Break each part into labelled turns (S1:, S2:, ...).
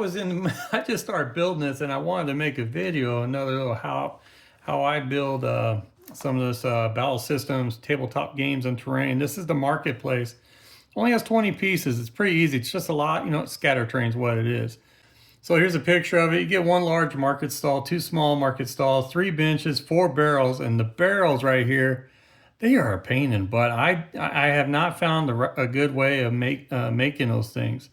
S1: I just started building this, and I wanted to make a video, another little how I build some of this battle systems, tabletop games, and terrain. This is the marketplace. Only has 20 pieces. It's pretty easy. It's just a lot, scatter terrain's what it is. So here's a picture of it. You get one large market stall, two small market stalls, 3 benches, 4 barrels, and the barrels right here, they are a pain in the butt. I have not found a good way of making those things.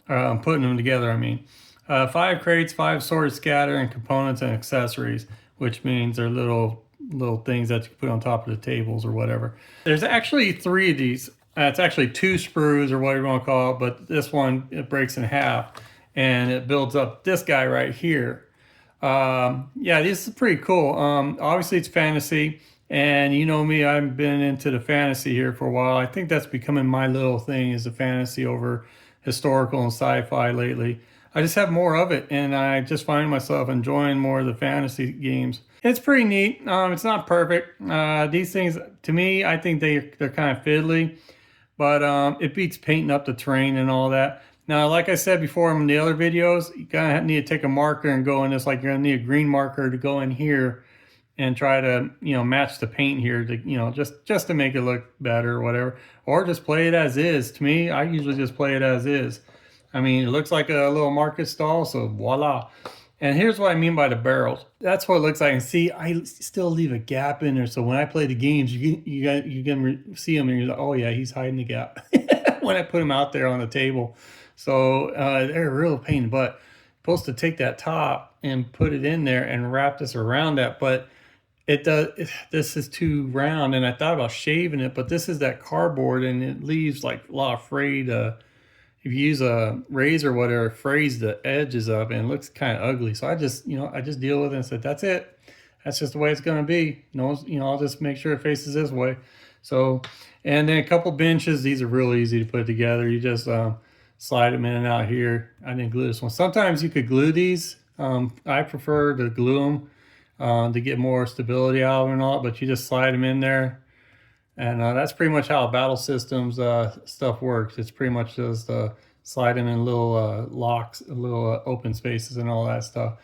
S1: Putting them together, I mean. 5 crates, 5 sorted scatter, and components and accessories, which means they're little things that you put on top of the tables or whatever. There's actually 3 of these. It's actually 2 sprues or whatever you want to call it, but this one, it breaks in half and it builds up this guy right here. Yeah, this is pretty cool. Obviously it's fantasy, and you know me, I've been into the fantasy here for a while. I think that's becoming my little thing, is the fantasy over historical and sci-fi lately. I just have more of it, and I just find myself enjoying more of the fantasy games. It's pretty neat. It's not perfect. These things, to me, I think they're kind of fiddly, but it beats painting up the terrain and all that. Now, like I said before in the other videos, you kind of need to take a marker and go in this, like you're gonna need a green marker to go in here and try to, match the paint here to, just to make it look better or whatever, or just play it as is. To me, I usually just play it as is. I mean, it looks like a little market stall, so voila. And here's what I mean by the barrels. That's what it looks like. And see, I still leave a gap in there, so when I play the games, you can see them and you're like, oh yeah, he's hiding the gap when I put them out there on the table. So they're a real pain in the butt. Supposed to take that top and put it in there and wrap this around that, but this is too round, and I thought about shaving it, but this is that cardboard, and it leaves like a lot of frayed. If you use a razor or whatever, it frays the edges up and it looks kind of ugly. So I just deal with it and said, that's it. That's just the way it's going to be. I'll just make sure it faces this way. So, and then a couple benches. These are real easy to put together. You just slide them in and out here. I didn't glue this one. Sometimes you could glue these. I prefer to glue them to get more stability out of them and all, but you just slide them in there. And that's pretty much how battle systems stuff works. It's pretty much just slide them in little locks, little open spaces and all that stuff.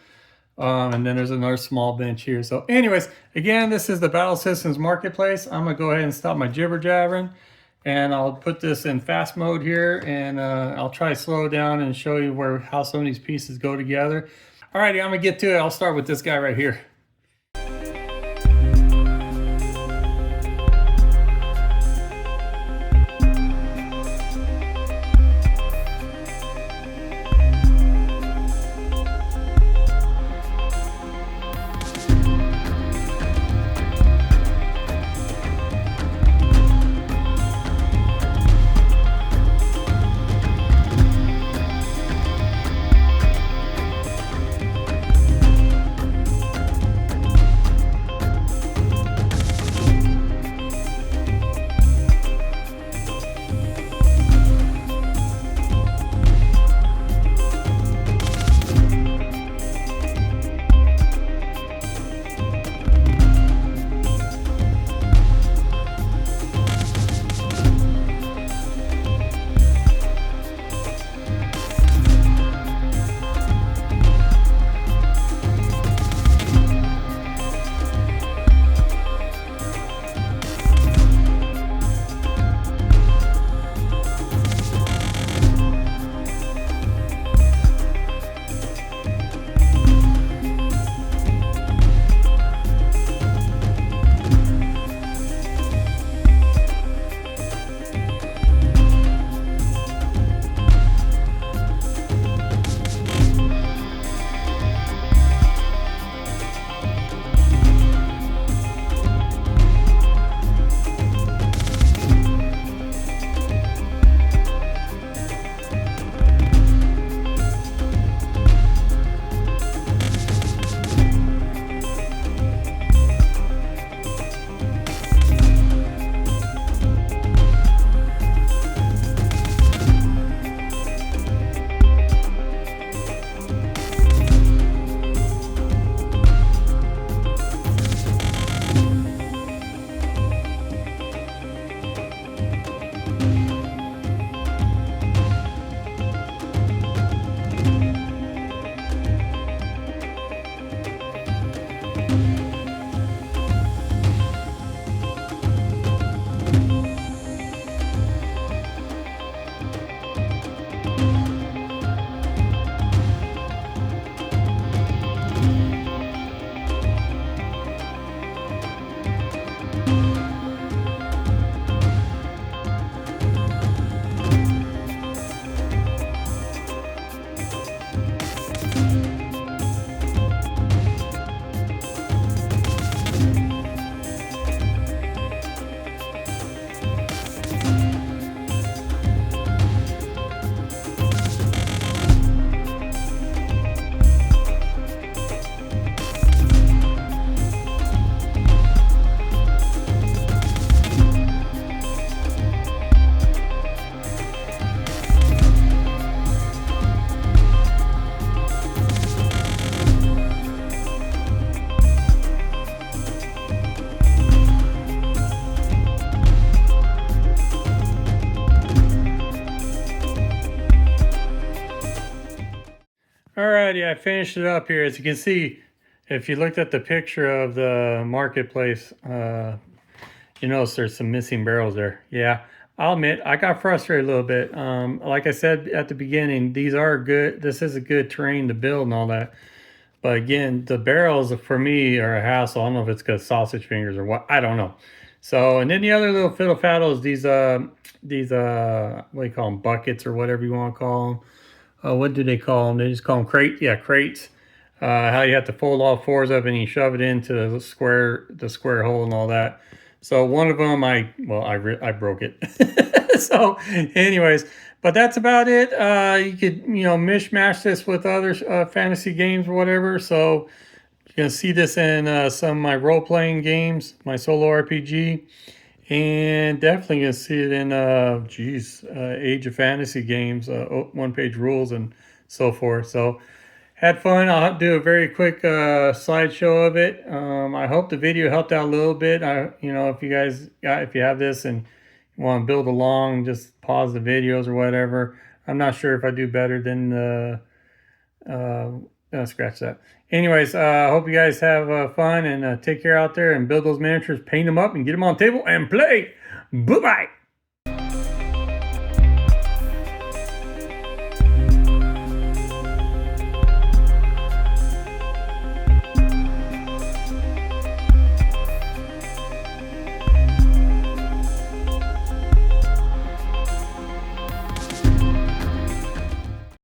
S1: And then there's another small bench here. So anyways, again, this is the Battle Systems Marketplace. I'm going to go ahead and stop my jibber jabbering. And I'll put this in fast mode here. And I'll try to slow down and show you how some of these pieces go together. Alrighty, I'm going to get to it. I'll start with this guy right here. Alrighty, I finished it up here. As you can see, if you looked at the picture of the marketplace, you notice there's some missing barrels there. Yeah, I'll admit I got frustrated a little bit. Like I said at the beginning, these are good. This is a good terrain to build and all that. But again, the barrels for me are a hassle. I don't know if it's because sausage fingers or what. I don't know. So, and then the other little fiddle faddles, these what do you call them, buckets or whatever you want to call them. What do they call them? They just call them crate. Yeah, crates. How you have to fold all fours up and you shove it into the square hole and all that. So one of them, I broke it. So, anyways, but that's about it. You could mishmash this with other fantasy games or whatever. So you can see this in some of my role playing games, my solo RPG. And definitely gonna see it in Age of Fantasy games, one-page rules and so forth. So had fun. I'll do a very quick slideshow of it. I hope the video helped out a little bit. If you guys if you have this and you want to build along, just pause the videos or whatever. I'm not sure if I do better than scratch that. Anyways, I hope you guys have fun and take care out there and build those miniatures, paint them up, and get them on the table and play. Bye-bye.